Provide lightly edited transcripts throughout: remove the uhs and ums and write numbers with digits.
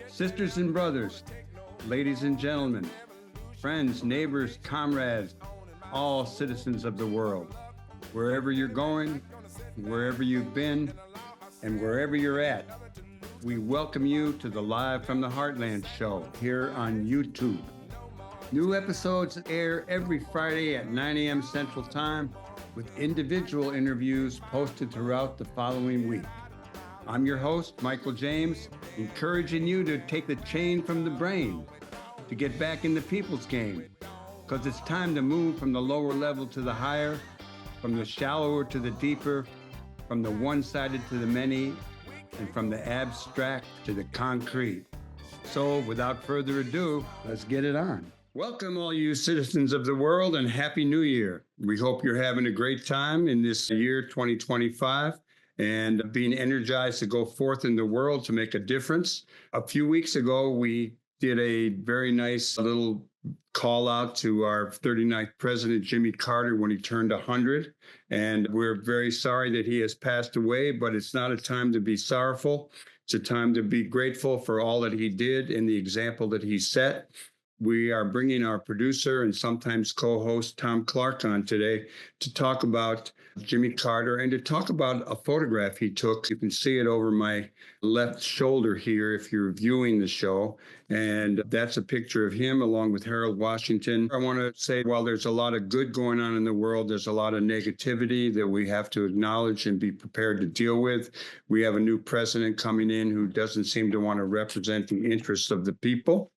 Sisters and brothers, ladies and gentlemen, friends, neighbors, comrades, all citizens of the world, wherever you're going, wherever you've been, and wherever you're at, we welcome you to the Live from the Heartland show here on YouTube. New episodes air every Friday at 9 a.m. Central Time with individual interviews posted throughout the following week. I'm your host, Michael James, encouraging you to take the chain from the brain to get back in the people's game, because it's time to move from the lower level to the higher, from the shallower to the deeper, from the one-sided to the many, and from the abstract to the concrete. So without further ado, let's get it on. Welcome all you citizens of the world and Happy New Year. We hope you're having a great time in this year 2025 and being energized to go forth in the world to make a difference. A few weeks ago, we did a very nice little call out to our 39th president, Jimmy Carter, when he turned 100. And we're very sorry that he has passed away, but it's not a time to be sorrowful. It's a time to be grateful for all that he did and the example that he set. We are bringing our producer and sometimes co-host Thom Clark on today to talk about Jimmy Carter and to talk about a photograph he took. You can see it over my left shoulder here if you're viewing the show. And that's a picture of him along with Harold Washington. I want to say, while there's a lot of good going on in the world, there's a lot of negativity that we have to acknowledge and be prepared to deal with. We have a new president coming in who doesn't seem to want to represent the interests of the people.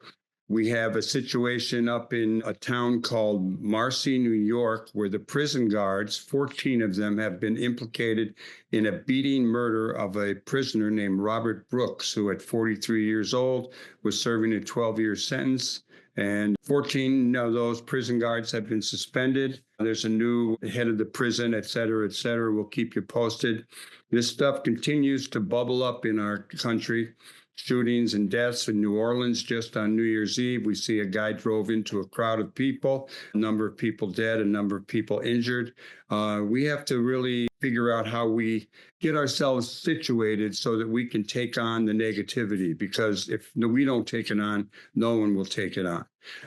We have a situation up in a town called Marcy, New York, where the prison guards, 14 of them, have been implicated in a beating murder of a prisoner named Robert Brooks, who at 43 years old was serving a 12-year sentence. And 14 of those prison guards have been suspended. There's a new head of the prison, et cetera, et cetera. We'll keep you posted. This stuff continues to bubble up in our country. Shootings and deaths in New Orleans just on New Year's Eve. We see a guy drove into a crowd of people, a number of people dead, a number of people injured. We have to really figure out how we get ourselves situated so that we can take on the negativity, because if we don't take it on, no one will take it on.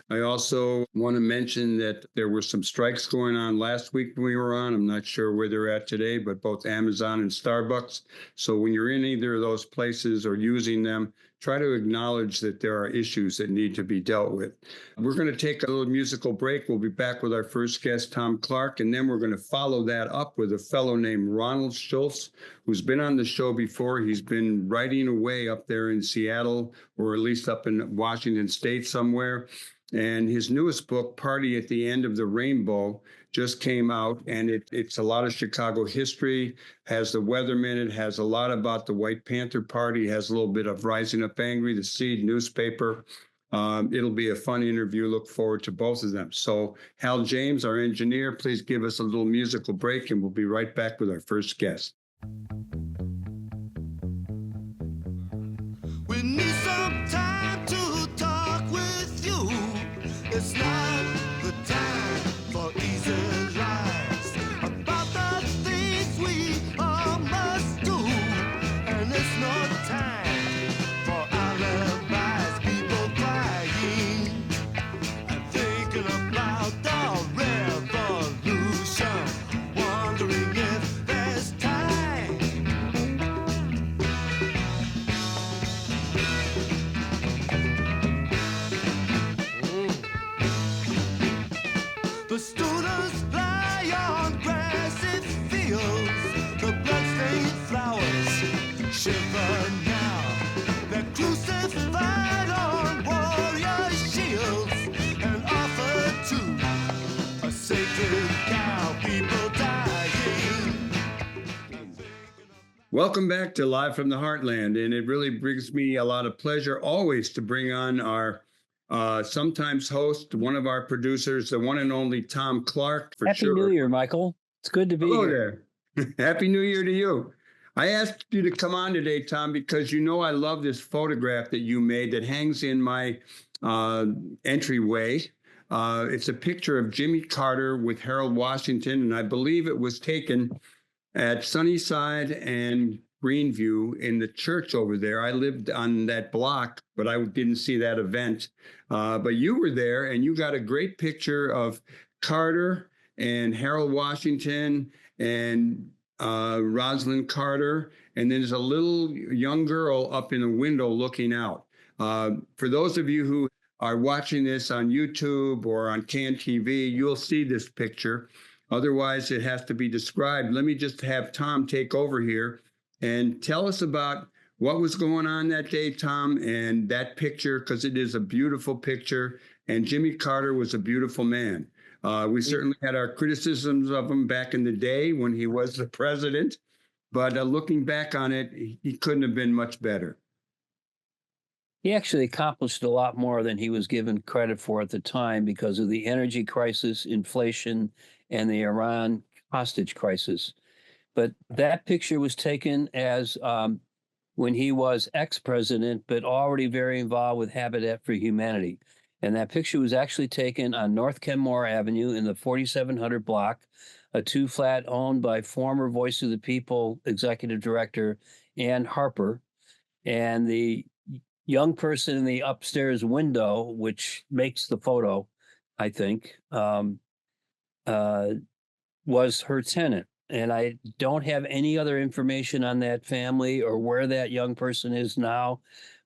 I also want to mention that there were some strikes going on last week when we were on. I'm not sure where they're at today, but both Amazon and Starbucks. So when you're in either of those places or using them, try to acknowledge that there are issues that need to be dealt with. We're going to take a little musical break. We'll be back with our first guest, Thom Clark, and then we're going to follow that up with a fellow named Ronald Schulz, who's been on the show before. He's been writing away up there in Seattle, or at least up in Washington State somewhere. And his newest book, Party at the End of the Rainbow, just came out, and it's a lot of Chicago history, has the weathermen, it has a lot about the White Panther Party, has a little bit of Rising Up Angry, the Seed newspaper. It'll be a fun interview. Look forward to both of them. So Hal James, our engineer, please give us a little musical break, and we'll be right back with our first guest. We need some time to talk with you. It's not the time for easy lies about the things we all must do, and it's no time for alibis, people crying and thinking about the revolution, wondering if there's time. The students lie on grassy fields, the bloodstained flowers shiver now. They're crucified on warrior shields and offered to a sacred cow, people dying. Welcome back to Live from the Heartland, and it really brings me a lot of pleasure always to bring on our sometimes host, one of our producers, the one and only Thom Clark. Happy New Year, Michael. It's good to be here. There. Happy New Year to you. I asked you to come on today, Thom, because you know I love this photograph that you made that hangs in my entryway. It's a picture of Jimmy Carter with Harold Washington, and I believe it was taken at Sunnyside and Greenview in the church over there. I lived on that block, but I didn't see that event. But you were there, and you got a great picture of Carter and Harold Washington and Rosalind Carter. And then there's a little young girl up in the window looking out. For those of you who are watching this on YouTube or on CAN TV, you'll see this picture. Otherwise, it has to be described. Let me just have Thom take over here and tell us about what was going on that day, Thom, and that picture, because it is a beautiful picture. And Jimmy Carter was a beautiful man. We certainly had our criticisms of him back in the day when he was the president, but looking back on it, he couldn't have been much better. He actually accomplished a lot more than he was given credit for at the time because of the energy crisis, inflation, and the Iran hostage crisis. But that picture was taken as when he was ex-president, but already very involved with Habitat for Humanity. And that picture was actually taken on North Kenmore Avenue in the 4700 block, a two-flat owned by former Voice of the People executive director Ann Harper. And the young person in the upstairs window, which makes the photo, I think, was her tenant. And I don't have any other information on that family or where that young person is now.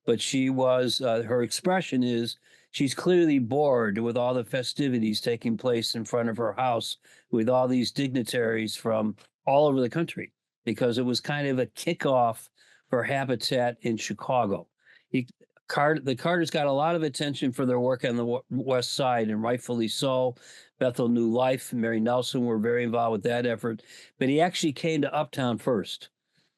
But she was, her expression is, she's clearly bored with all the festivities taking place in front of her house with all these dignitaries from all over the country, because it was kind of a kickoff for Habitat in Chicago. The Carters got a lot of attention for their work on the West Side, and rightfully so. Bethel New Life and Mary Nelson were very involved with that effort. But he actually came to Uptown first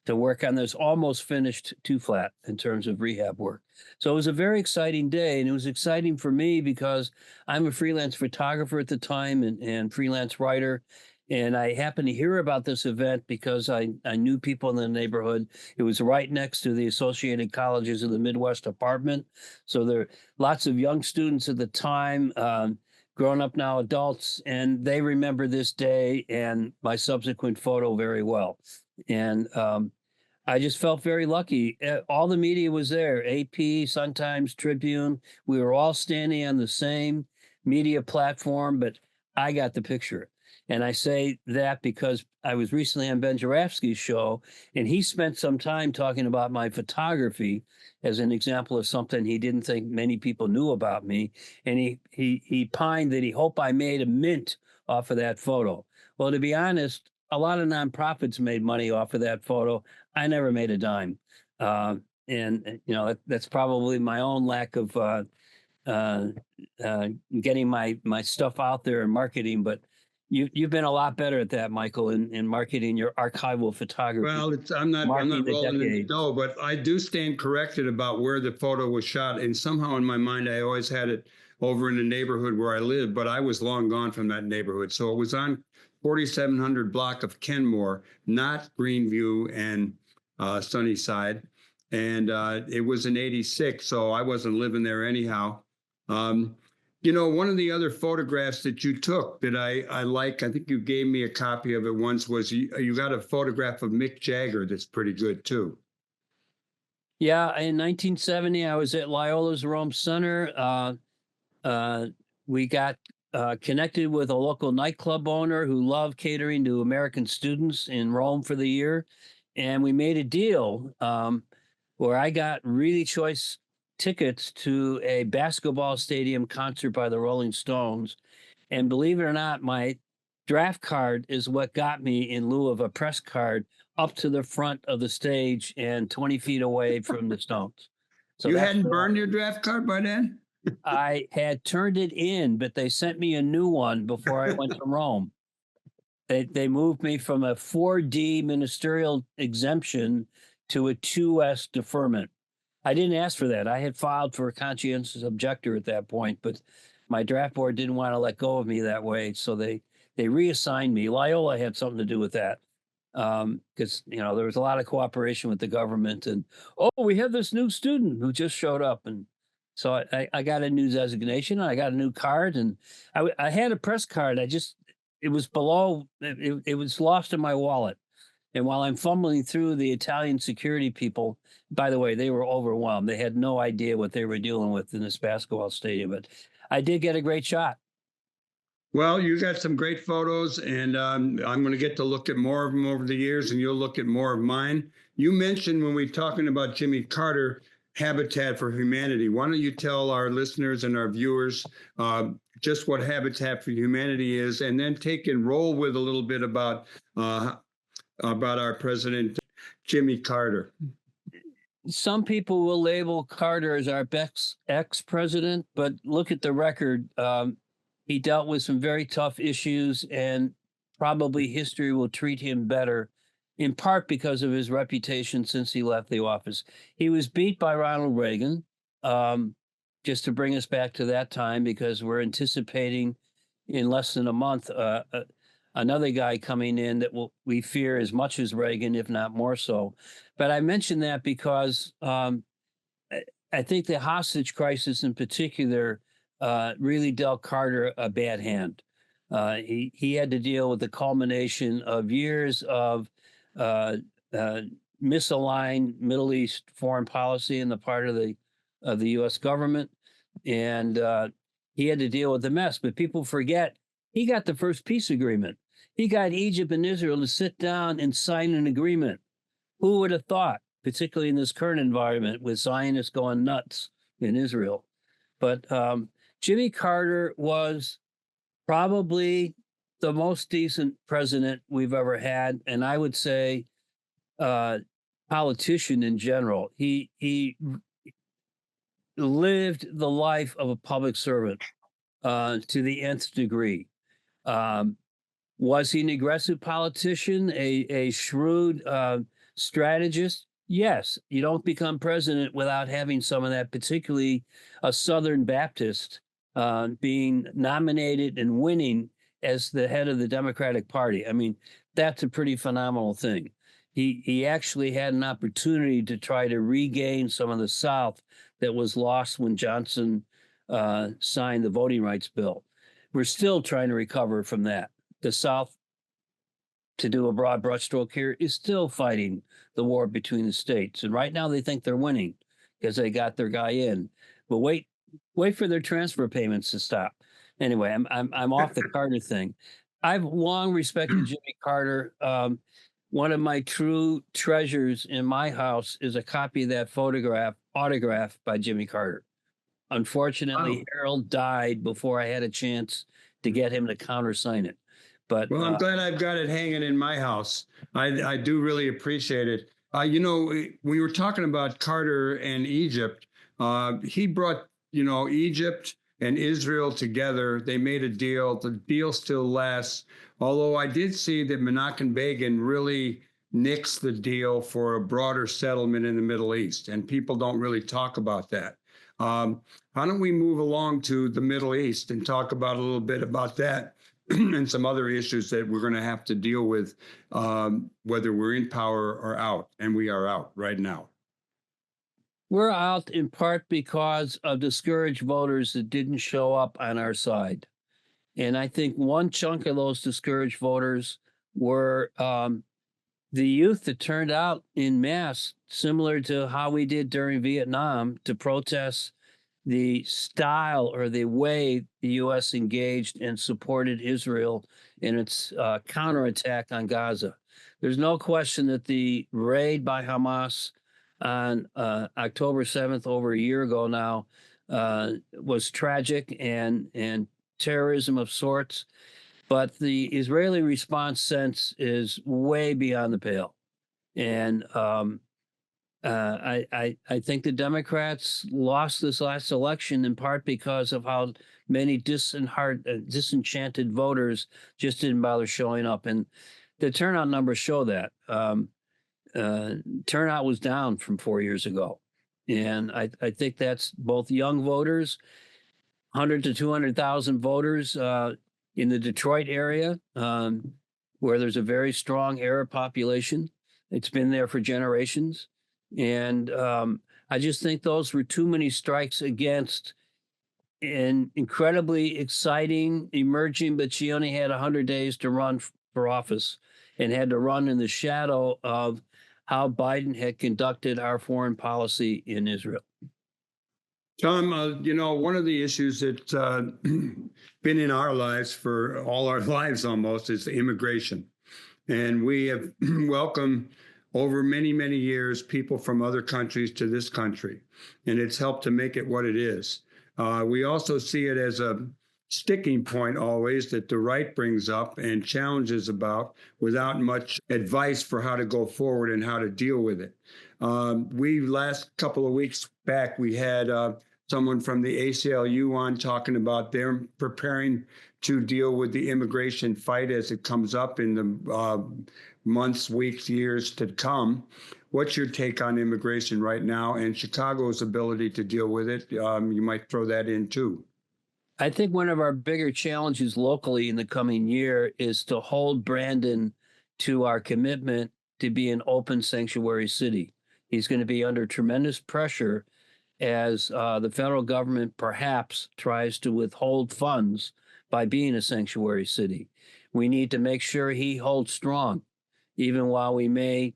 to work on this almost finished two-flat in terms of rehab work. So it was a very exciting day, and it was exciting for me because I'm a freelance photographer at the time and freelance writer. And I happened to hear about this event because I knew people in the neighborhood. It was right next to the Associated Colleges of the Midwest Department. So there are lots of young students at the time, grown up now adults, and they remember this day and my subsequent photo very well. And I just felt very lucky. All the media was there, AP, Sun-Times, Tribune. We were all standing on the same media platform, but I got the picture. And I say that because I was recently on Ben Jarafsky's show, and he spent some time talking about my photography as an example of something he didn't think many people knew about me. And he pined that he hoped I made a mint off of that photo. Well, to be honest, a lot of nonprofits made money off of that photo. I never made a dime. And you know, that's probably my own lack of getting my stuff out there and marketing, but you've been a lot better at that, Michael, in marketing your archival photography. Well, I'm not rolling in the dough, but I do stand corrected about where the photo was shot. And somehow in my mind, I always had it over in the neighborhood where I lived, but I was long gone from that neighborhood. So it was on 4700 block of Kenmore, not Greenview and Sunnyside. And it was in 86, so I wasn't living there anyhow. You know, one of the other photographs that you took that I like, I think you gave me a copy of it once, was you got a photograph of Mick Jagger that's pretty good too. Yeah, in 1970, I was at Loyola's Rome Center. We got connected with a local nightclub owner who loved catering to American students in Rome for the year. And we made a deal where I got really choice tickets to a basketball stadium concert by the Rolling Stones. And believe it or not, my draft card is what got me, in lieu of a press card, up to the front of the stage and 20 feet away from the Stones. So you hadn't burned your draft card by then? I had turned it in, but they sent me a new one before I went to Rome. They moved me from a 4D ministerial exemption to a 2S deferment. I didn't ask for that. I had filed for a conscientious objector at that point, but my draft board didn't want to let go of me that way. So they reassigned me. Loyola had something to do with that. Because, you know, there was a lot of cooperation with the government, and, oh, we have this new student who just showed up. And so I got a new designation, and I got a new card, and I had a press card. It was below, it was lost in my wallet. And while I'm fumbling through the Italian security people, by the way, they were overwhelmed. They had no idea what they were dealing with in this basketball stadium, but I did get a great shot. Well, you got some great photos, and I'm going to get to look at more of them over the years, and you'll look at more of mine. You mentioned when we were talking about Jimmy Carter, Habitat for Humanity. Why don't you tell our listeners and our viewers just what Habitat for Humanity is, and then take and roll with a little bit about our president, Jimmy Carter. Some people will label Carter as our best ex-president, but look at the record. He dealt with some very tough issues, and probably history will treat him better, in part because of his reputation since he left the office. He was beat by Ronald Reagan, just to bring us back to that time, because we're anticipating in less than a month another guy coming in that we fear as much as Reagan, if not more so. But I mention that because I think the hostage crisis in particular really dealt Carter a bad hand. He had to deal with the culmination of years of misaligned Middle East foreign policy on the part of the U.S. government, and he had to deal with the mess. But people forget he got the first peace agreement. He got Egypt and Israel to sit down and sign an agreement. Who would have thought, particularly in this current environment with Zionists going nuts in Israel? But Jimmy Carter was probably the most decent president we've ever had, and I would say politician in general. He lived the life of a public servant to the nth degree. Was he an aggressive politician, a shrewd strategist? Yes. You don't become president without having some of that, particularly a Southern Baptist being nominated and winning as the head of the Democratic Party. I mean, that's a pretty phenomenal thing. He actually had an opportunity to try to regain some of the South that was lost when Johnson signed the voting rights bill. We're still trying to recover from that. The South, to do a broad brushstroke here, is still fighting the war between the states. And right now they think they're winning because they got their guy in. But wait for their transfer payments to stop. Anyway, I'm off the Carter thing. I've long respected Jimmy Carter. One of my true treasures in my house is a copy of that photograph, autographed by Jimmy Carter. Unfortunately, Harold died before I had a chance to get him to countersign it. But I'm glad I've got it hanging in my house. I do really appreciate it. When we were talking about Carter and Egypt, he brought, Egypt and Israel together. They made a deal. The deal still lasts. Although I did see that Menachem Begin really nixed the deal for a broader settlement in the Middle East, and people don't really talk about that. How don't we move along to the Middle East and talk about a little bit about that and some other issues that we're going to have to deal with, whether we're in power or out, and we are out right now. We're out in part because of discouraged voters that didn't show up on our side. And I think one chunk of those discouraged voters were the youth that turned out in mass, similar to how we did during Vietnam, to protest the style or the way the U.S. engaged and supported Israel in its counterattack on Gaza. There's no question that the raid by Hamas on October 7th, over a year ago now, was tragic and terrorism of sorts. But the Israeli response sense is way beyond the pale. And I think the Democrats lost this last election in part because of how many disenchanted voters just didn't bother showing up. And the turnout numbers show that. Turnout was down from 4 years ago. And I think that's both young voters, 100 to 200,000 voters in the Detroit area, where there's a very strong Arab population. It's been there for generations. And I just think those were too many strikes against an incredibly exciting, emerging, but she only had 100 days to run for office. and had to run in the shadow of how Biden had conducted our foreign policy in Israel. Tom, one of the issues that's been in our lives for all our lives almost is immigration. And we have welcomed over many, many years people from other countries to this country. And it's helped to make it what it is. We also see it as a sticking point always that the right brings up and challenges about without much advice for how to go forward and how to deal with it. Last couple of weeks back, we had someone from the ACLU on talking about them preparing to deal with the immigration fight as it comes up in the months, weeks, years to come. What's your take on immigration right now and Chicago's ability to deal with it? You might throw that in too. I think one of our bigger challenges locally in the coming year is to hold Brandon to our commitment to be an open sanctuary city. He's going to be under tremendous pressure as the federal government perhaps tries to withhold funds by being a sanctuary city. We need to make sure he holds strong, even while we may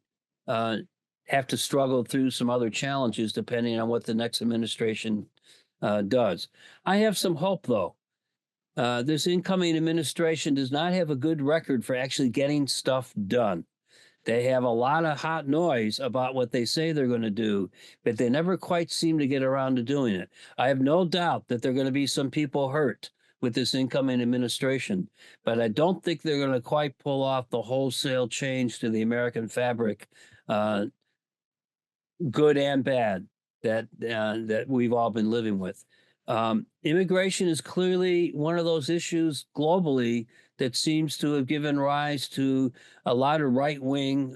have to struggle through some other challenges depending on what the next administration does. I have some hope, though. This incoming administration does not have a good record for actually getting stuff done. They have a lot of hot noise about what they say they're going to do, but they never quite seem to get around to doing it. I have no doubt that there are going to be some people hurt with this incoming administration, but I don't think they're going to quite pull off the wholesale change to the American fabric, good and bad, that we've all been living with. Immigration is clearly one of those issues globally that seems to have given rise to a lot of right-wing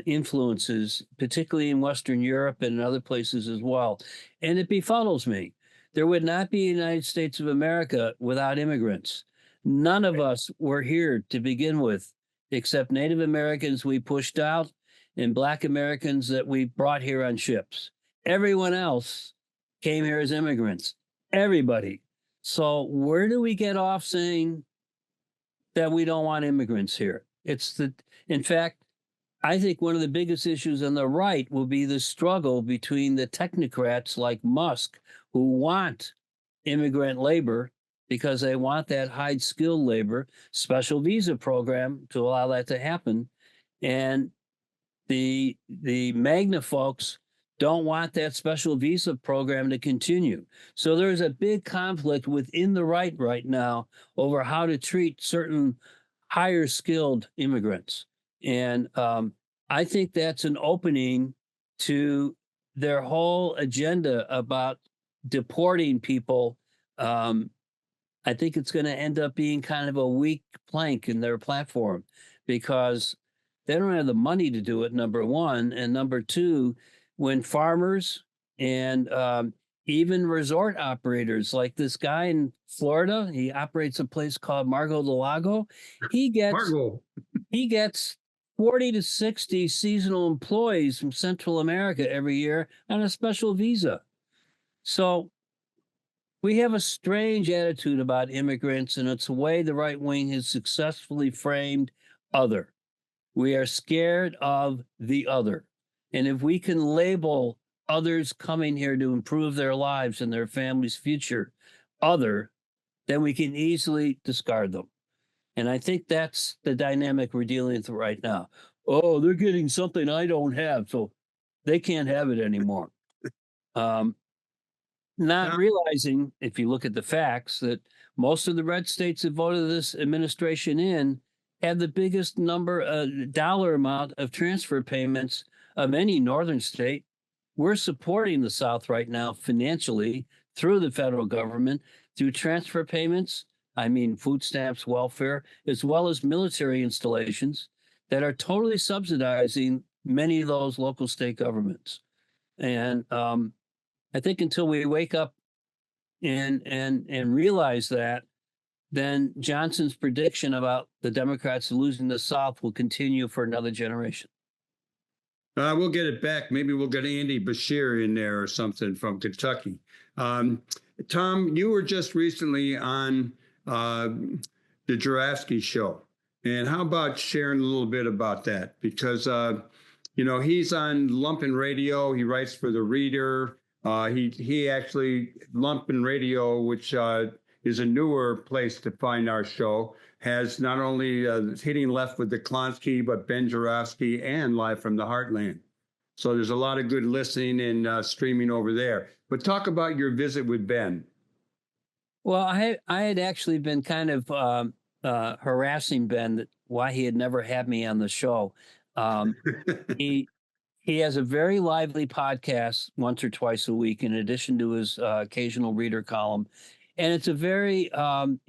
influences, particularly in Western Europe and other places as well. And it befuddles me. There would not be a United States of America without immigrants. None of us were here to begin with, except Native Americans we pushed out and Black Americans that we brought here on ships. Everyone else came here as immigrants. Everybody. So where do we get off saying that we don't want immigrants here? In fact, I think one of the biggest issues on the right will be the struggle between the technocrats like Musk, who want immigrant labor because they want that high skilled labor, special visa program to allow that to happen. And the MAGNA folks don't want that special visa program to continue. So there's a big conflict within the right now over how to treat certain higher skilled immigrants. And I think that's an opening to their whole agenda about deporting people. I think it's going to end up being kind of a weak plank in their platform because they don't have the money to do it, number one. And number two, when farmers and even resort operators like this guy in Florida, he operates a place called Margo del Lago. He gets 40 to 60 seasonal employees from Central America every year on a special visa. So we have a strange attitude about immigrants, and it's a way the right wing has successfully framed other. We are scared of the other. And if we can label others coming here to improve their lives and their family's future other, then we can easily discard them. And I think that's the dynamic we're dealing with right now. Oh, they're getting something I don't have, so they can't have it anymore. Not realizing, if you look at the facts, that most of the red states that voted this administration in had the biggest dollar amount of transfer payments of any northern state. We're supporting the South right now financially through the federal government, through transfer payments, I mean food stamps, welfare, as well as military installations that are totally subsidizing many of those local state governments. And I think until we wake up and realize that, then Johnson's prediction about the Democrats losing the South will continue for another generation. We'll get it back. Maybe we'll get Andy Bashir in there or something from Kentucky. Tom, you were just recently on the Jurafsky show, And how about sharing a little bit about that? Because, he's on Lumpen Radio. He writes for The Reader. He actually, Lumpen Radio, which is a newer place to find our show, has not only Hitting Left with the Klonsky, but Ben Jarofsky and Live from the Heartland. So there's a lot of good listening and streaming over there. But talk about your visit with Ben. Well, I had actually been kind of harassing Ben that why he had never had me on the show. He has a very lively podcast once or twice a week, in addition to his occasional reader column, and it's a very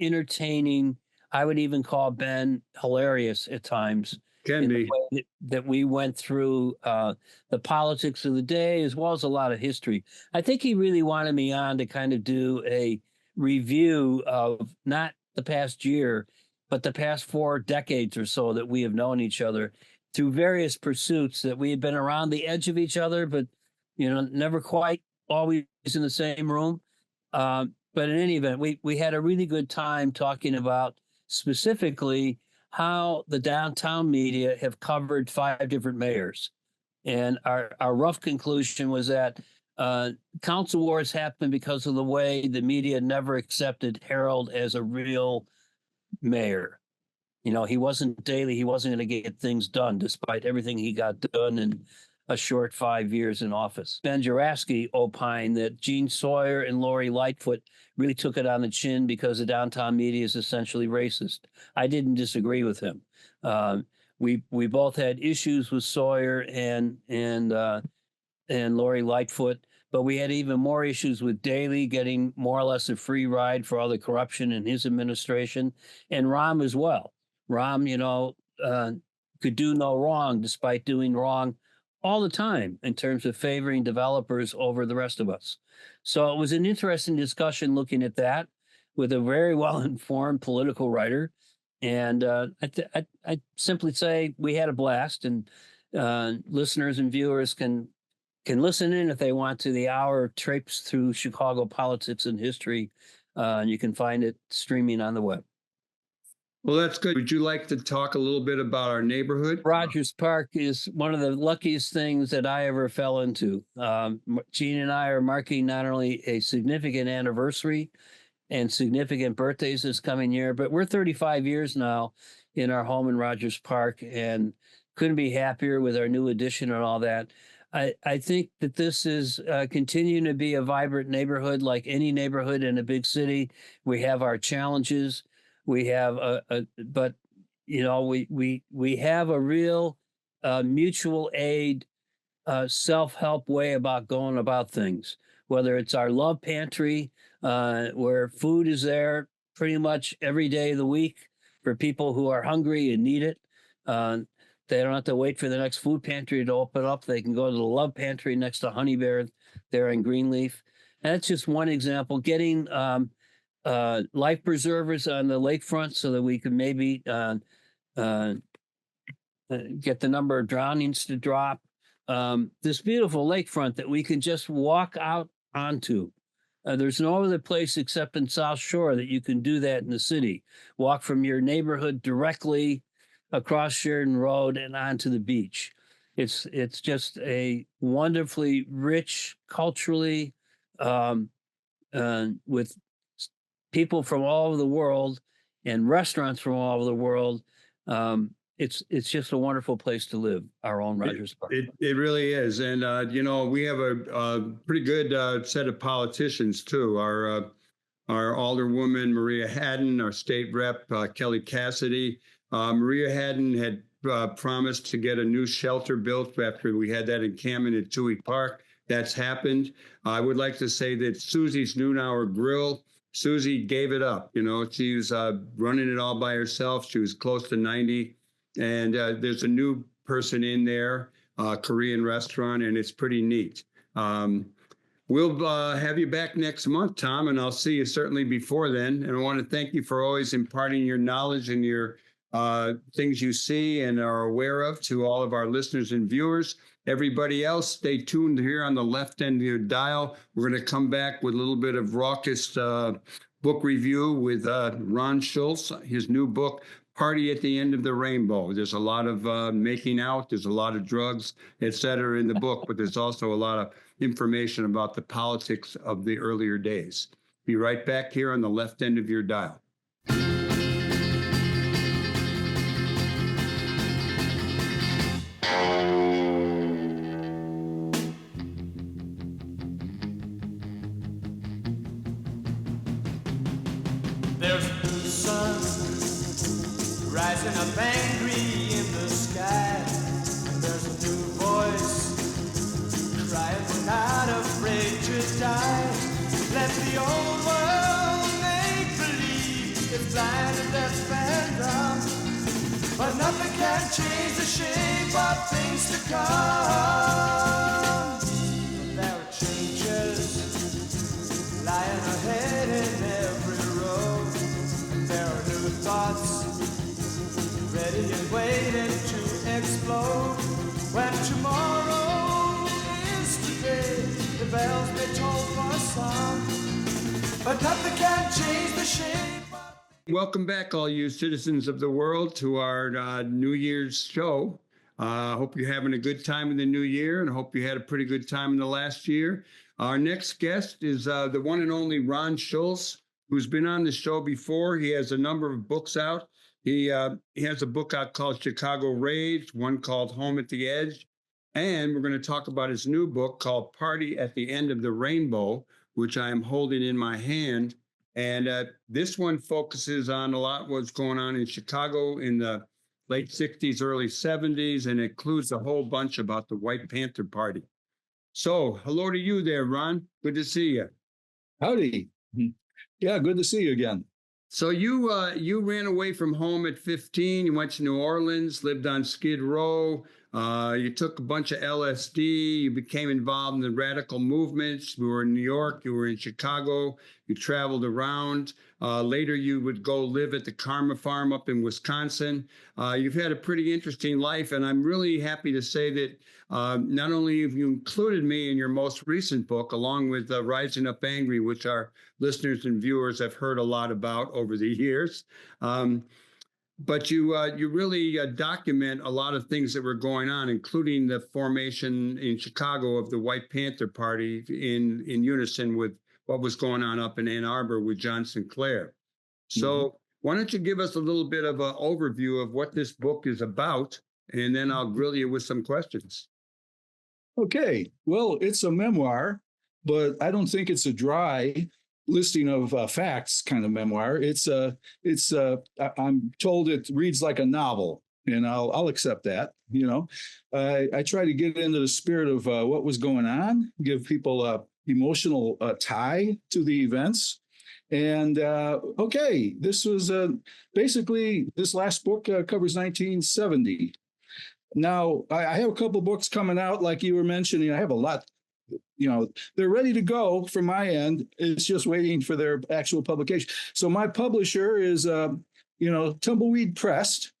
entertaining. I would even call Ben hilarious at times. Can be. The way that we went through the politics of the day, as well as a lot of history. I think he really wanted me on to kind of do a review of not the past year, but the past 4 decades or so that we have known each other through various pursuits that we had been around the edge of each other, but, never quite always in the same room. But in any event, we had a really good time talking about specifically how the downtown media have covered 5 different mayors. And our rough conclusion was that council wars happened because of the way the media never accepted Harold as a real mayor. He wasn't daily. He wasn't going to get things done, despite everything he got done in a short 5 years in office. Ben Jarofsky opined that Gene Sawyer and Lori Lightfoot really took it on the chin because the downtown media is essentially racist. I didn't disagree with him. We both had issues with Sawyer and Lori Lightfoot, but we had even more issues with Daley getting more or less a free ride for all the corruption in his administration, and Rahm as well. Rahm, could do no wrong despite doing wrong all the time in terms of favoring developers over the rest of us. So it was an interesting discussion looking at that with a very well-informed political writer. And I simply say we had a blast, and listeners and viewers can listen in if they want to the hour traipse through Chicago politics and history. And you can find it streaming on the web. Well, that's good. Would you like to talk a little bit about our neighborhood? Rogers Park is one of the luckiest things that I ever fell into. Gene and I are marking not only a significant anniversary and significant birthdays this coming year, but we're 35 years now in our home in Rogers Park and couldn't be happier with our new addition and all that. I think that this is continuing to be a vibrant neighborhood like any neighborhood in a big city. We have our challenges. We have we have a real mutual aid, self-help way about going about things, whether it's our love pantry, where food is there pretty much every day of the week for people who are hungry and need it. They don't have to wait for the next food pantry to open up. They can go to the love pantry next to Honey Bear there in Greenleaf. And that's just one example. Getting life preservers on the lakefront so that we can maybe get the number of drownings to drop. This beautiful lakefront that we can just walk out onto. There's no other place except in South Shore that you can do that in the city. Walk from your neighborhood directly across Sheridan Road and onto the beach. It's just a wonderfully rich culturally, with people from all over the world and restaurants from all over the world. It's just a wonderful place to live, our own Rogers Park. It really is. And, we have a pretty good set of politicians, too. Our Alderwoman, Maria Haddon, our state rep, Kelly Cassidy. Maria Haddon had promised to get a new shelter built after we had that encampment at Toohey Park. That's happened. I would like to say that Susie's Noon Hour Grill, Susie gave it up. She was running it all by herself. She was close to 90. And there's a new person in there, Korean restaurant, and it's pretty neat. We'll have you back next month, Thom, and I'll see you certainly before then. And I want to thank you for always imparting your knowledge and your things you see and are aware of to all of our listeners and viewers. Everybody else, stay tuned here on the left end of your dial. We're going to come back with a little bit of raucous book review with Ron Schulz, his new book, Party at the End of the Rainbow. There's a lot of making out, there's a lot of drugs, etc. in the book, but there's also a lot of information about the politics of the earlier days. Be right back here on the left end of your dial. There's a new sun rising up angry in the sky. There's a new voice crying, we're not afraid to die. Let the old world make believe it's blind and deaf and dumb, but nothing can change the shape of things to come. But there are changes lying ahead in every road. There are new thoughts ready and waiting to explode. When tomorrow is today, the bells may toll for a song, but nothing can change the shape. Welcome back, all you citizens of the world, to our New Year's show. Hope you're having a good time in the new year, and hope you had a pretty good time in the last year. Our next guest is the one and only Ron Schulz, who's been on the show before. He has a number of books out. He has a book out called Chicago Rage, one called Home at the Edge, and we're going to talk about his new book called Party at the End of the Rainbow, which I am holding in my hand. And this one focuses on a lot what's going on in Chicago in the late 60s, early 70s, and includes a whole bunch about the White Panther Party. So hello to you there, Ron. Good to see you. Howdy. Yeah, good to see you again. So you ran away from home at 15. You went to New Orleans, lived on Skid Row. You took a bunch of LSD. You became involved in the radical movements. You were in New York. You were in Chicago. You traveled around. Later, you would go live at the Karma Farm up in Wisconsin. You've had a pretty interesting life, and I'm really happy to say that not only have you included me in your most recent book, along with Rising Up Angry, which our listeners and viewers have heard a lot about over the years, but you really document a lot of things that were going on, including the formation in Chicago of the White Panther Party in unison with what was going on up in Ann Arbor with John Sinclair. So why don't you give us a little bit of an overview of what this book is about, and then I'll grill you with some questions. Okay. Well, it's a memoir, but I don't think it's a dry listing of facts kind of memoir. I'm told it reads like a novel, and I'll accept that. You know, I try to get into the spirit of what was going on, give people a emotional tie to the events. And okay, this was basically, this last book covers 1970. Now, I have a couple books coming out, like you were mentioning. I have a lot. You know, they're ready to go from my end. It's just waiting for their actual publication. So my publisher is, Tumbleweed Press.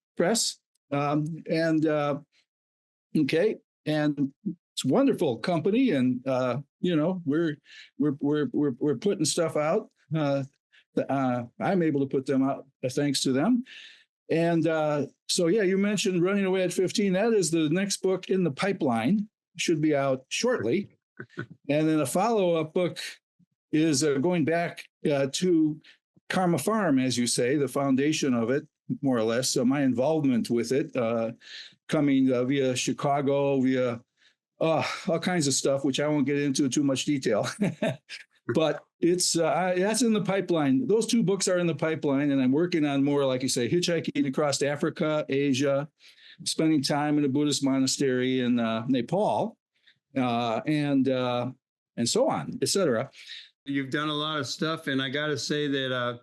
Okay, and it's a wonderful company, and we're putting stuff out. I'm able to put them out thanks to them. And so, yeah, you mentioned Running Away at 15. That is the next book in the pipeline. Should be out shortly. And then a follow-up book is going back to Karma Farm, as you say, the foundation of it, more or less. So my involvement with it, coming via Chicago, via all kinds of stuff, which I won't get into too much detail. But it's that's in the pipeline. Those two books are in the pipeline, and I'm working on more, like you say, hitchhiking across Africa, Asia, spending time in a Buddhist monastery in Nepal, and so on, etc. You've done a lot of stuff, and I got to say that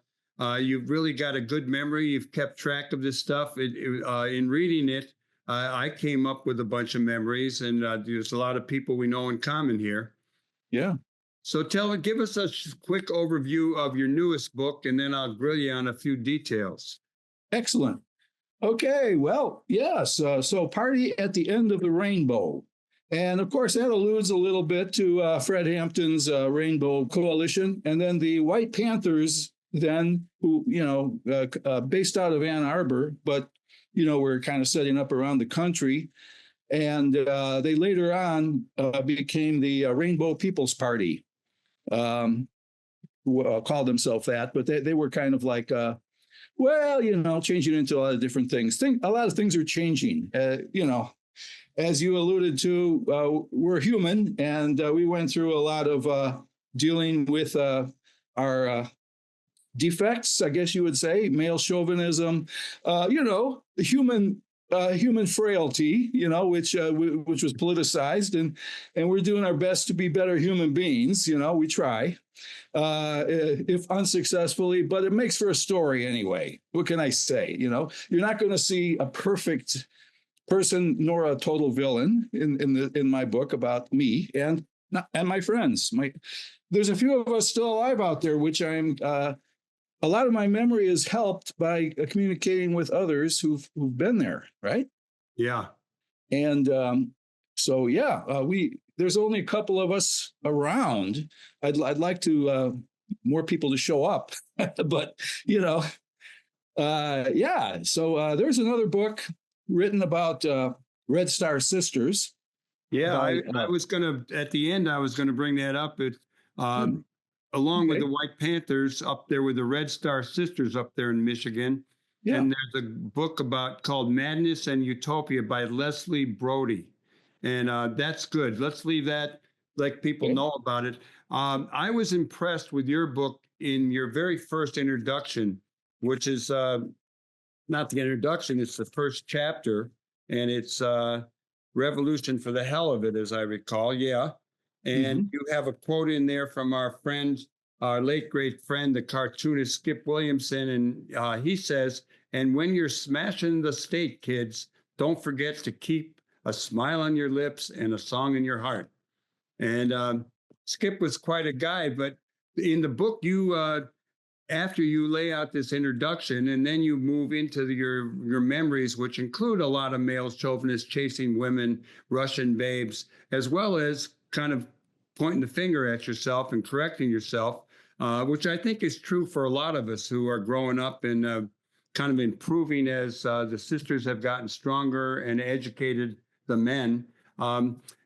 you've really got a good memory. You've kept track of this stuff. In reading it, I came up with a bunch of memories, and there's a lot of people we know in common here. Yeah. So give us a quick overview of your newest book, and then I'll grill you on a few details. Excellent. Okay, well, yes. So Party at the End of the Rainbow. And of course, that alludes a little bit to Fred Hampton's Rainbow Coalition. And then the White Panthers then who, based out of Ann Arbor, but, were kind of setting up around the country. And they later on became the Rainbow People's Party, called themselves that, but they were kind of like, changing into a lot of different things. A lot of things are changing, as you alluded to, we're human, and we went through a lot of dealing with our defects, I guess you would say, male chauvinism, human frailty, which was politicized, and we're doing our best to be better human beings. We try, if unsuccessfully, but it makes for a story anyway. What can I say? You're not going to see a perfect person nor a total villain in my book about me and my friends. There's a few of us still alive out there, which I'm. A lot of my memory is helped by communicating with others who've been there, right? Yeah. And there's only a couple of us around. I'd like to more people to show up, but So there's another book written about Red Star Sisters. Yeah, I was gonna at the end. I was gonna bring that up. Along with the White Panthers up there with the Red Star Sisters up there in Michigan. Yeah. And there's a book called Madness and Utopia by Leslie Brody. And that's good. Let's leave that, like people know about it. I was impressed with your book in your very first introduction, which is not the introduction, it's the first chapter. And it's Revolution for the Hell of It, as I recall. Yeah. And you have a quote in there from our late great friend, the cartoonist Skip Williamson. And he says, "And when you're smashing the state, kids, don't forget to keep a smile on your lips and a song in your heart." And Skip was quite a guy, but in the book, you, after you lay out this introduction and then you move into your memories, which include a lot of male chauvinists chasing women, Russian babes, as well as kind of pointing the finger at yourself and correcting yourself, which I think is true for a lot of us who are growing up and kind of improving as the sisters have gotten stronger and educated the men.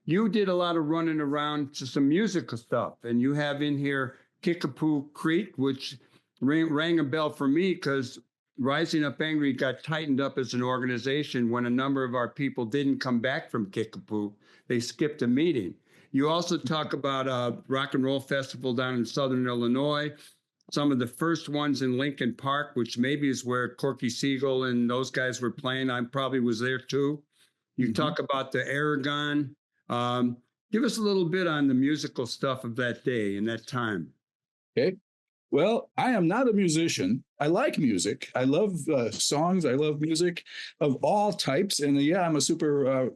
You did a lot of running around to some musical stuff, and you have in here Kickapoo Creek, which rang a bell for me because Rising Up Angry got tightened up as an organization when a number of our people didn't come back from Kickapoo. They skipped a meeting. You also talk about a rock and roll festival down in Southern Illinois, some of the first ones in Lincoln Park, which maybe is where Corky Siegel and those guys were playing. I probably was there too. You talk about the Aragon. Give us a little bit on the musical stuff of that day and that time. Okay. Well, I am not a musician. I like music. I love songs. I love music of all types. And I'm a super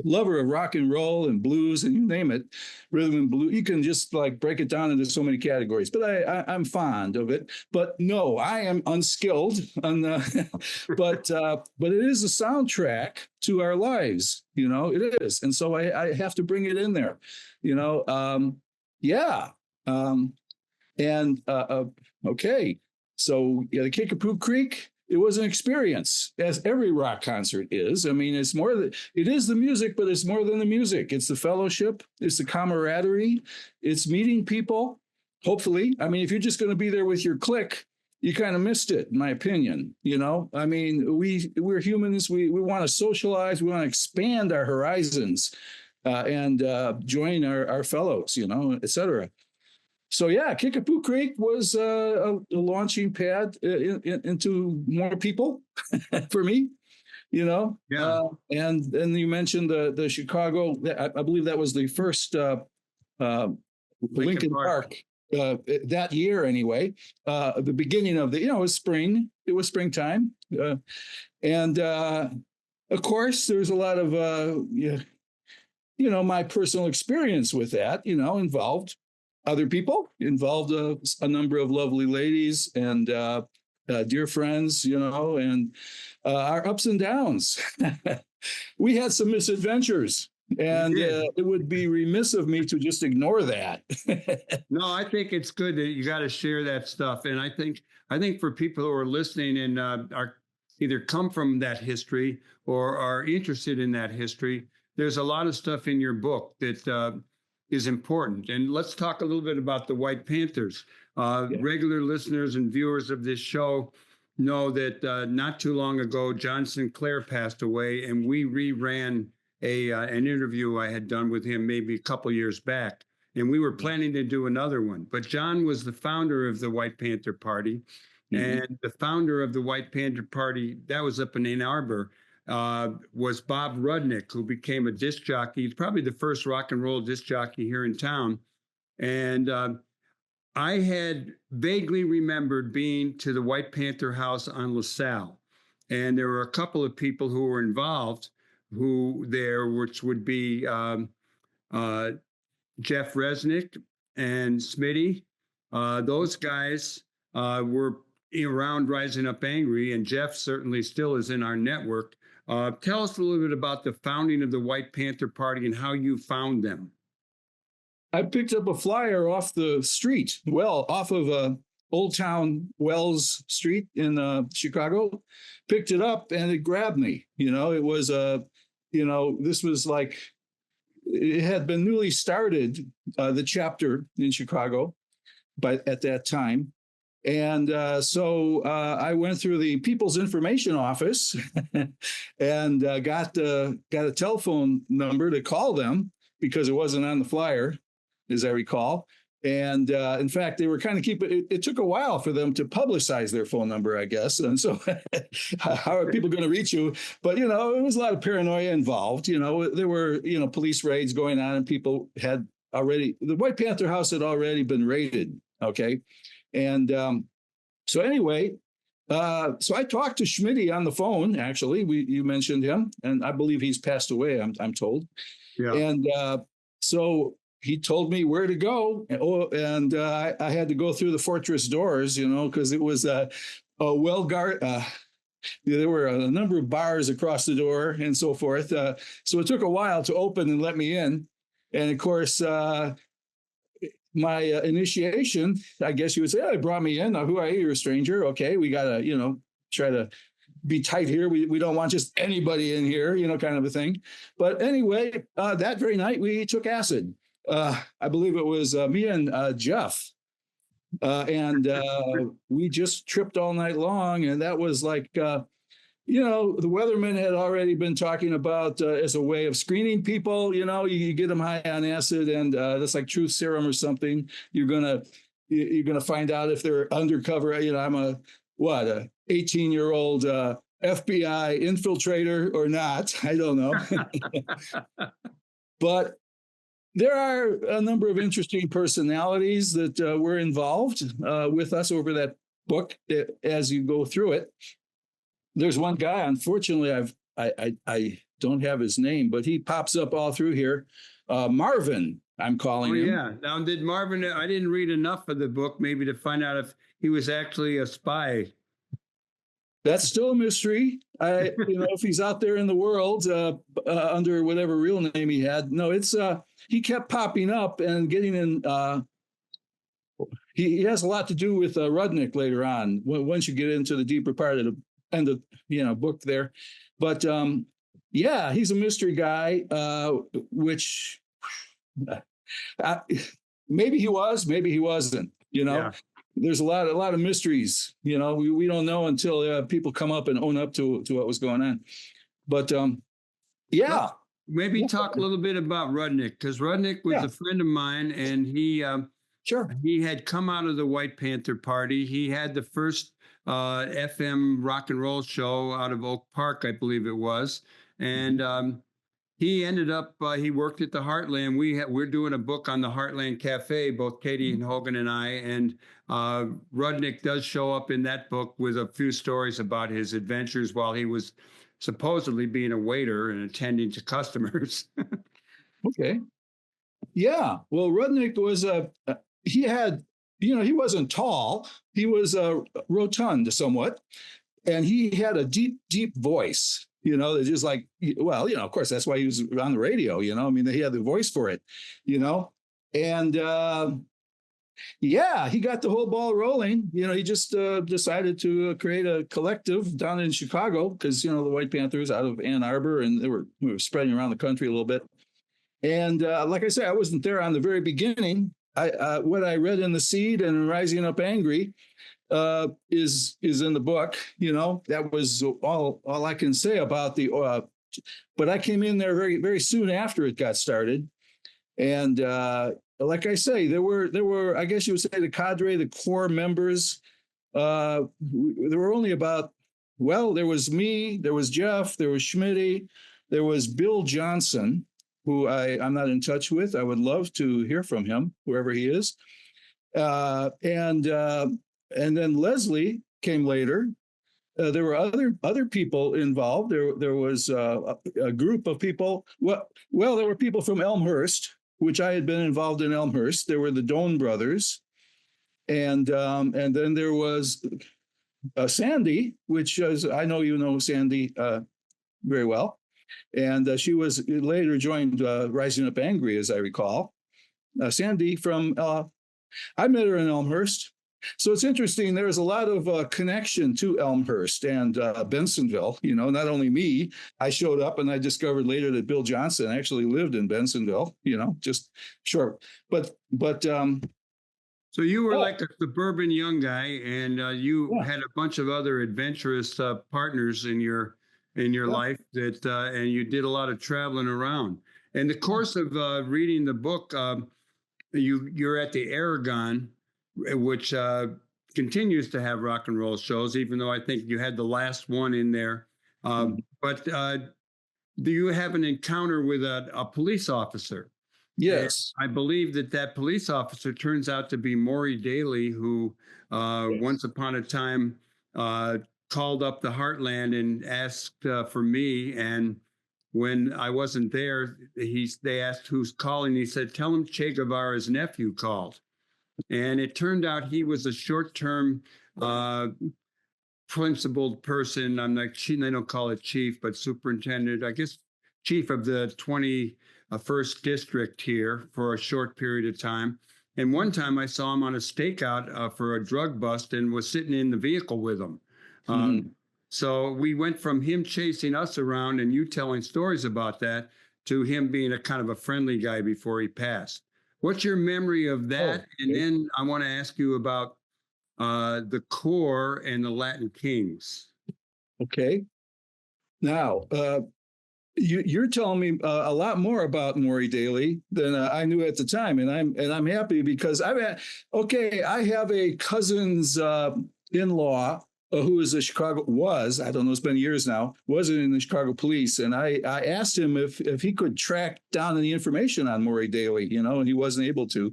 lover of rock and roll and blues and you name it, rhythm and blues. You can just like break it down into so many categories, but I'm fond of it. But no, I am unskilled but it is a soundtrack to our lives, it is. And so I have to bring it in there, okay. So the Kickapoo Creek, it was an experience, as every rock concert is. I mean, it is the music, but it's more than the music. It's the fellowship, it's the camaraderie, it's meeting people, hopefully. I mean, if you're just going to be there with your clique, you kind of missed it, in my opinion. I mean, we're humans, we want to socialize, we want to expand our horizons and join our fellows, et cetera. So Kickapoo Creek was a launching pad into more people for me, And then you mentioned the Chicago. I believe that was the first Lincoln Park that year, anyway. The beginning of it was spring. It was springtime, and of course, there's a lot of my personal experience with that. Involved other people, involved a number of lovely ladies and dear friends, and our ups and downs. We had some misadventures, And it would be remiss of me to just ignore that. No, I think it's good that you got to share that stuff. And I think for people who are listening and are either come from that history or are interested in that history, there's a lot of stuff in your book that is important. And let's talk a little bit about the White Panthers. Regular listeners and viewers of this show know that not too long ago, John Sinclair passed away, and we reran an interview I had done with him maybe a couple years back, and we were planning to do another one. But John was the founder of the White Panther Party, and the founder of the White Panther Party, that was up in Ann Arbor, was Bob Rudnick, who became a disc jockey. He's probably the first rock and roll disc jockey here in town. And I had vaguely remembered being to the White Panther House on LaSalle. And there were a couple of people who were involved which would be Jeff Resnick and Smitty. Those guys were around Rising Up Angry, and Jeff certainly still is in our network. Tell us a little bit about the founding of the White Panther Party and how you found them. I picked up a flyer off the street, off of Old Town Wells Street in Chicago, picked it up and it grabbed me. It was this was like, it had been newly started, the chapter in Chicago, at that time. And so I went through the People's Information Office and got a telephone number to call them because it wasn't on the flyer, as I recall. And in fact, they were kind of it took a while for them to publicize their phone number, I guess. And so how are people going to reach you? But, it was a lot of paranoia involved. There were, police raids going on, and people had the White Panther House had already been raided. Okay. And so anyway, so I talked to Schmitty on the phone, actually. You mentioned him, and I believe he's passed away, I'm told. Yeah. And so he told me where to go. And I had to go through the fortress doors, because it was a well-guarded. There were a number of bars across the door and so forth. So it took a while to open and let me in. And of course, my initiation, I guess you would say, they brought me in. Now, who are you? You're a stranger. Okay, we got to, try to be tight here. We don't want just anybody in here, kind of a thing. But anyway, that very night, we took acid. I believe it was me and Jeff. And we just tripped all night long. And that was like, the weathermen had already been talking about as a way of screening people, you get them high on acid, and that's like truth serum or something. You're gonna find out if they're undercover. I'm a 18-year-old FBI infiltrator or not. I don't know. But there are a number of interesting personalities that were involved with us over that book as you go through it. There's one guy, unfortunately, I don't have his name, but he pops up all through here. Marvin, I'm calling him. Yeah. Now, did Marvin? I didn't read enough of the book, maybe to find out if he was actually a spy. That's still a mystery. If he's out there in the world under whatever real name he had. No, it's he kept popping up and getting in. He has a lot to do with Rudnick later on. Once you get into the deeper part of the end of book there, but he's a mystery guy, which maybe he was, maybe he wasn't. There's a lot of mysteries. We don't know until people come up and own up to what was going on. But maybe talk a little bit about Rudnick, because Rudnick was a friend of mine, and he he had come out of the White Panther Party. He had the first FM rock and roll show out of Oak Park, I believe it was. And he ended up, he worked at the Heartland. We're doing a book on the Heartland Cafe, both Katie and Hogan and I. And Rudnick does show up in that book with a few stories about his adventures while he was supposedly being a waiter and attending to customers. Okay. Yeah. Well, Rudnick was, he had, he wasn't tall. He was rotund somewhat. And he had a deep, deep voice. They're just like, well, of course, that's why he was on the radio, I mean, he had the voice for it, and he got the whole ball rolling. He just decided to create a collective down in Chicago because, the White Panthers out of Ann Arbor, and we were spreading around the country a little bit. And like I said, I wasn't there on the very beginning. What I read in The Seed and Rising Up Angry is in the book. That was all I can say about the. But I came in there very, very soon after it got started, and like I say, there were I guess you would say the cadre, the core members. There were only about. Well, there was me, there was Jeff, there was Schmitty, there was Bill Johnson, who I'm not in touch with. I would love to hear from him, wherever he is. And then Leslie came later. There were other people involved. There was a group of people. Well, there were people from Elmhurst, which I had been involved in Elmhurst. There were the Doin brothers, and then there was Sandy, which is, I know you know Sandy very well. And she was later joined Rising Up Angry, as I recall. Sandy I met her in Elmhurst. So it's interesting. There's a lot of connection to Elmhurst and Bensonville. Not only me, I showed up and I discovered later that Bill Johnson actually lived in Bensonville, just short. But so you were like a suburban young guy, and you had a bunch of other adventurous partners in your life that, and you did a lot of traveling around. In the course of reading the book, you're at the Aragon, which continues to have rock and roll shows, even though I think you had the last one in there. But do you have an encounter with a police officer? Yes. And I believe that police officer turns out to be Maury Daly, who once upon a time called up the Heartland and asked for me. And when I wasn't there, they asked who's calling. He said, "Tell him Che Guevara's nephew called." And it turned out he was a short-term principled person. I'm like, they don't call it chief, but superintendent, I guess, chief of the 21st district here for a short period of time. And one time I saw him on a stakeout for a drug bust and was sitting in the vehicle with him. So we went from him chasing us around and you telling stories about that to him being a kind of a friendly guy before he passed. What's your memory of that? And then I want to ask you about the Corps and the Latin Kings. Okay. Now, you're telling me a lot more about Maury Daly than I knew at the time, and I'm happy because I have a cousin's in-law who is I don't know, it's been years now, was in the Chicago police. And I asked him if he could track down any information on Maury Daly, and he wasn't able to,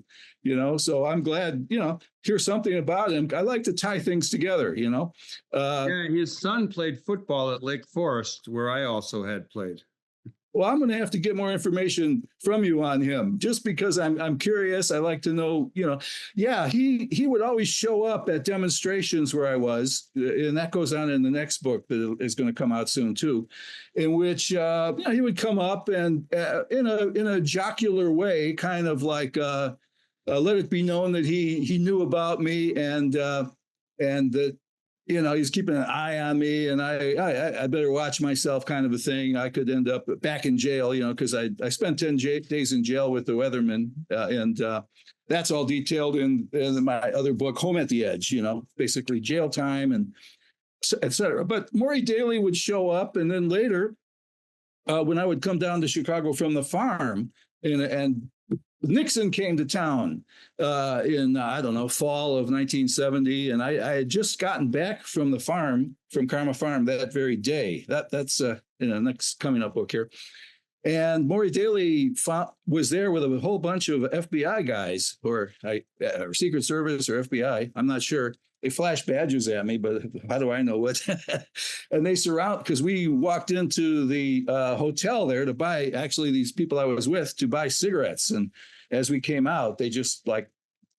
so I'm glad, hear something about him. I like to tie things together, Yeah, his son played football at Lake Forest, where I also had played. Well, I'm going to have to get more information from you on him, just because I'm curious. I like to know, Yeah, he would always show up at demonstrations where I was, and that goes on in the next book that is going to come out soon too, in which he would come up and in a jocular way, kind of like let it be known that he knew about me and that. He's keeping an eye on me, and I better watch myself, kind of a thing. I could end up back in jail, because I spent 10 days in jail with the Weathermen, and that's all detailed in my other book, Home at the Edge. Basically jail time and et cetera. But Maury Daly would show up, and then later, when I would come down to Chicago from the farm, and Nixon came to town in, fall of 1970. And I had just gotten back from the farm, from Karma Farm that very day. That's in the next coming up book here. And Maury Daly was there with a whole bunch of FBI guys or Secret Service or FBI. I'm not sure. They flashed badges at me, but how do I know what? And they because we walked into the hotel there to buy, actually these people I was with, to buy cigarettes. And as we came out, they just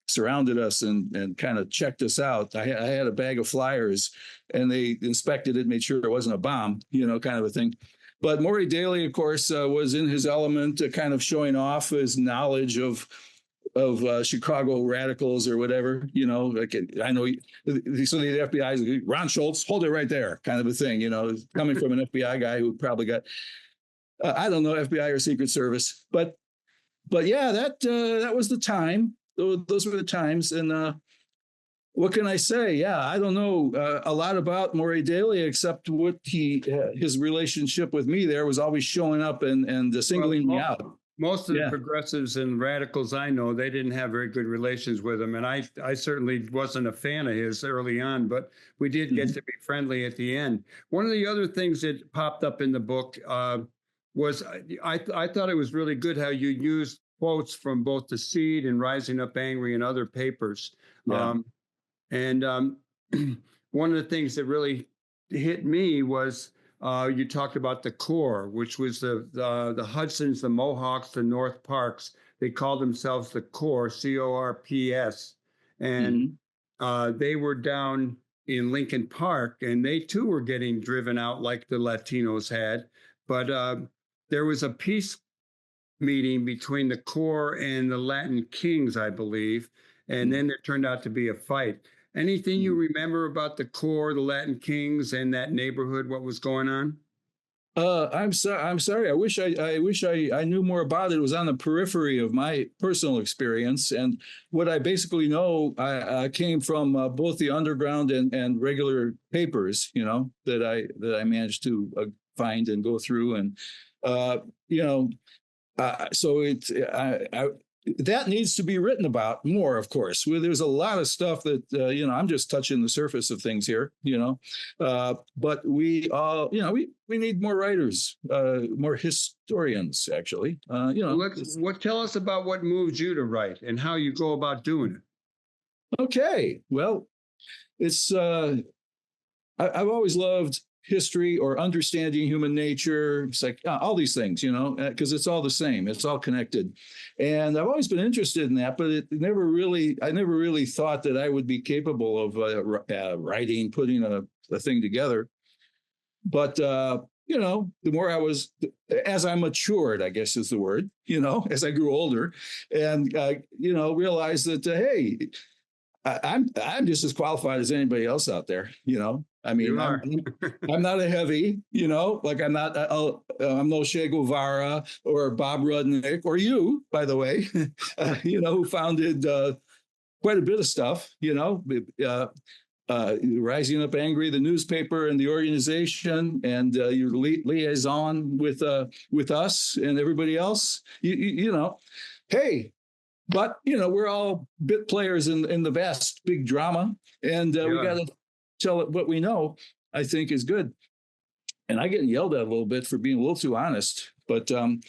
surrounded us and kind of checked us out. I had a bag of flyers, and they inspected it, made sure it wasn't a bomb, kind of a thing. But Maury Daly, of course, was in his element, kind of showing off his knowledge of Chicago radicals or whatever, like I know. So the FBI is Ron Schulz, hold it right there, kind of a thing, coming from an FBI guy who probably got, I don't know, FBI or Secret Service, but yeah, that was the time. Those were the times, and what can I say? Yeah, I don't know a lot about Maury Daly except what his relationship with me there was always showing up and singling me out. Most of the progressives and radicals I know, they didn't have very good relations with him. And I certainly wasn't a fan of his early on, but we did get to be friendly at the end. One of the other things that popped up in the book was I thought it was really good how you used quotes from both The Seed and Rising Up Angry and other papers. Yeah. One of the things that really hit me was you talked about the Corps, which was the Hudsons, the Mohawks, the North Parks. They called themselves the Corps, CORPS, and they were down in Lincoln Park, and they too were getting driven out like the Latinos had. But there was a peace meeting between the Corps and the Latin Kings, I believe, and then there turned out to be a fight. Anything you remember about the Corps, the Latin Kings, and that neighborhood? What was going on? I'm sorry. I wish I knew more about it. It was on the periphery of my personal experience, and what I basically know, I came from both the underground and regular papers, that I managed to find and go through, and so it's that needs to be written about more, of course. There's a lot of stuff that, I'm just touching the surface of things here, but we all, we need more writers, more historians, actually. Tell us about what moves you to write and how you go about doing it. Okay. Well, it's, I've always loved history or understanding human nature. It's like all these things, because it's all the same. It's all connected. And I've always been interested in that, but I never really thought that I would be capable of writing, putting a thing together. But, the more as I matured, I guess is the word, as I grew older and, realized that, hey, I'm just as qualified as anybody else out there, I mean, I'm not a heavy, like I'm no Che Guevara or Bob Rudnick or you, by the way, who founded quite a bit of stuff, Rising Up Angry, the newspaper and the organization, and your liaison with us and everybody else, hey. But, we're all bit players in the vast big drama, and we got to tell it what we know, I think is good. And I get yelled at a little bit for being a little too honest, but trying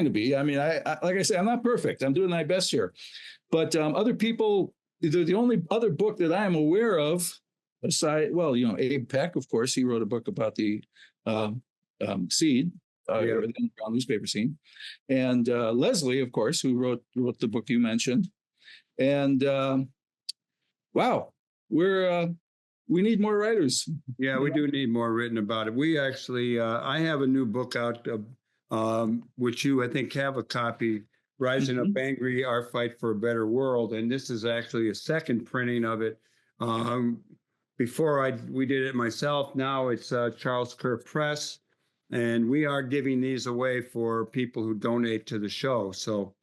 to be. I mean, I like I say, I'm not perfect. I'm doing my best here. But other people, the only other book that I'm aware of, aside, Abe Peck, of course, he wrote a book about the Seed. The newspaper scene, and Leslie, of course, who wrote the book you mentioned, and wow, we need more writers. Yeah, we do need more written about it. We actually, I have a new book out, which you I think have a copy, Rising Up Angry: Our Fight for a Better World, and this is actually a second printing of it. Before we did it myself. Now it's Charles Kerr Press. And we are giving these away for people who donate to the show. So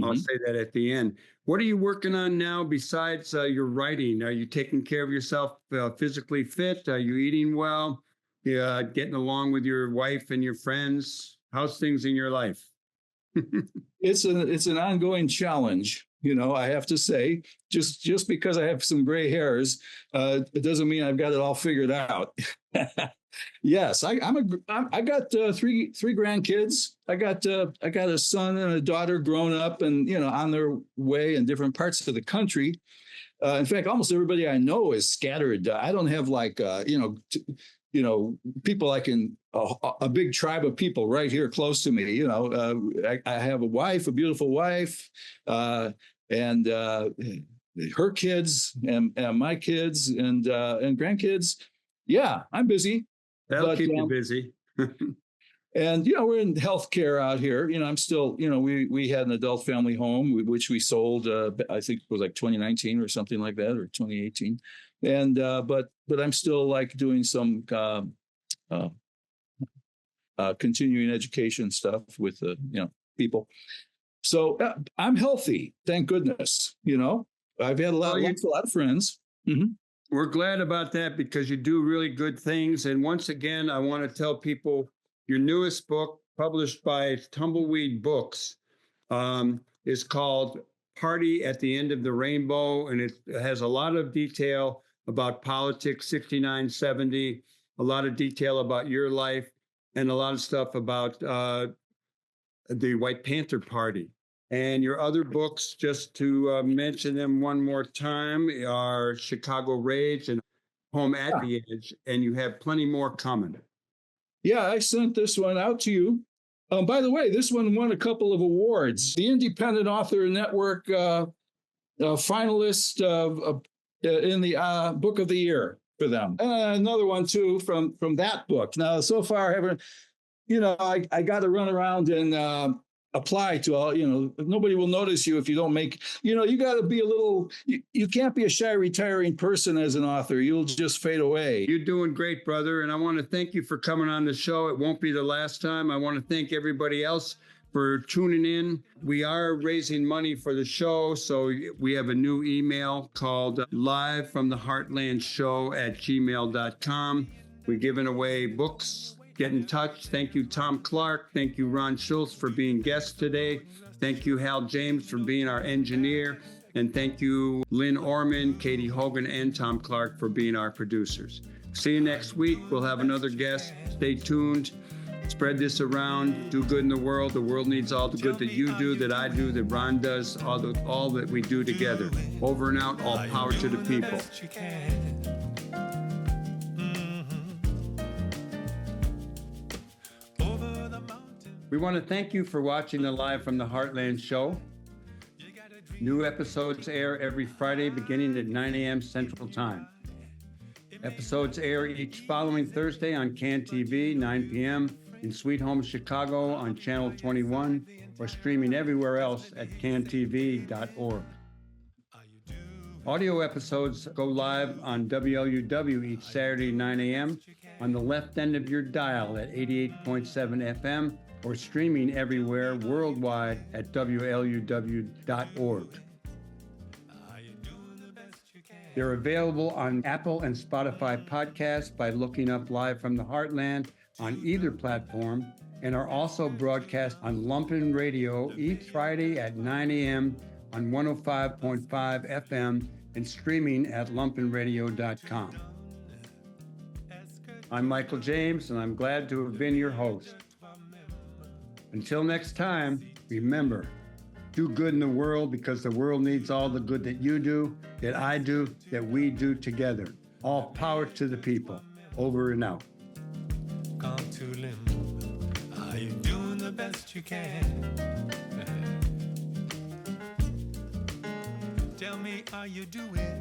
I'll say that at the end. What are you working on now besides your writing? Are you taking care of yourself physically fit? Are you eating well? Getting along with your wife and your friends? How's things in your life? It's an ongoing challenge. I have to say, just because I have some gray hairs, it doesn't mean I've got it all figured out. Yes, I got three grandkids. I got a son and a daughter grown up and on their way in different parts of the country. In fact, almost everybody I know is scattered. I don't have like people I can a big tribe of people right here close to me. You know, I have a wife, a beautiful wife, and her kids and my kids and grandkids. Yeah, I'm busy. That'll keep you busy. And, you know, we're in healthcare out here. You know, I'm still, you know, we had an adult family home, which we sold, I think it was like 2019 or something like that, or 2018. And, but I'm still like doing some continuing education stuff with, you know, people. So I'm healthy, thank goodness. You know, I've had a lot of friends. Mm-hmm. We're glad about that because you do really good things. And once again, I want to tell people your newest book, published by Tumbleweed Books, is called Party at the End of the Rainbow. And it has a lot of detail about politics, 6970, a lot of detail about your life, and a lot of stuff about the White Panther Party. And your other books, just to mention them one more time, are Chicago Rage and Home at the Edge. And you have plenty more coming. Yeah, I sent this one out to you. By the way, this one won a couple of awards. The Independent Author Network finalist in the Book of the Year for them. Another one, too, from that book. Now, so far, I haven't, you know, I got to run around and apply to all, you know, nobody will notice you if you don't make, you know, you got to be a little, you can't be a shy retiring person as an author. You'll just fade away. You're doing great, brother. And I want to thank you for coming on the show. It won't be the last time. I want to thank everybody else for tuning in. We are raising money for the show. So we have a new email called livefromtheheartlandshow@gmail.com. We're giving away books. Get in touch. Thank you, Thom Clark. Thank you, Ron Schulz, for being guest today. Thank you, Hal James, for being our engineer. And thank you, Lynn Orman, Katie Hogan, and Thom Clark for being our producers. See you next week. We'll have another guest. Stay tuned. Spread this around. Do good in the world. The world needs all the good that you do, that I do, that Ron does, all that we do together. Over and out. All power to the people. We want to thank you for watching the Live from the Heartland show. New episodes air every Friday beginning at 9 a.m. Central Time. Episodes air each following Thursday on CAN TV, 9 p.m. in Sweet Home Chicago on Channel 21 or streaming everywhere else at cantv.org. Audio episodes go live on WLUW each Saturday, 9 a.m. on the left end of your dial at 88.7 FM or streaming everywhere worldwide at WLUW.org. They're available on Apple and Spotify podcasts by looking up Live from the Heartland on either platform, and are also broadcast on Lumpen Radio each Friday at 9 a.m. on 105.5 FM and streaming at lumpenradio.com. I'm Michael James, and I'm glad to have been your host. Until next time, remember, do good in the world because the world needs all the good that you do, that I do, that we do together. All power to the people. Over and out. Come to limb. Are you doing the best you can? Tell me, are you doing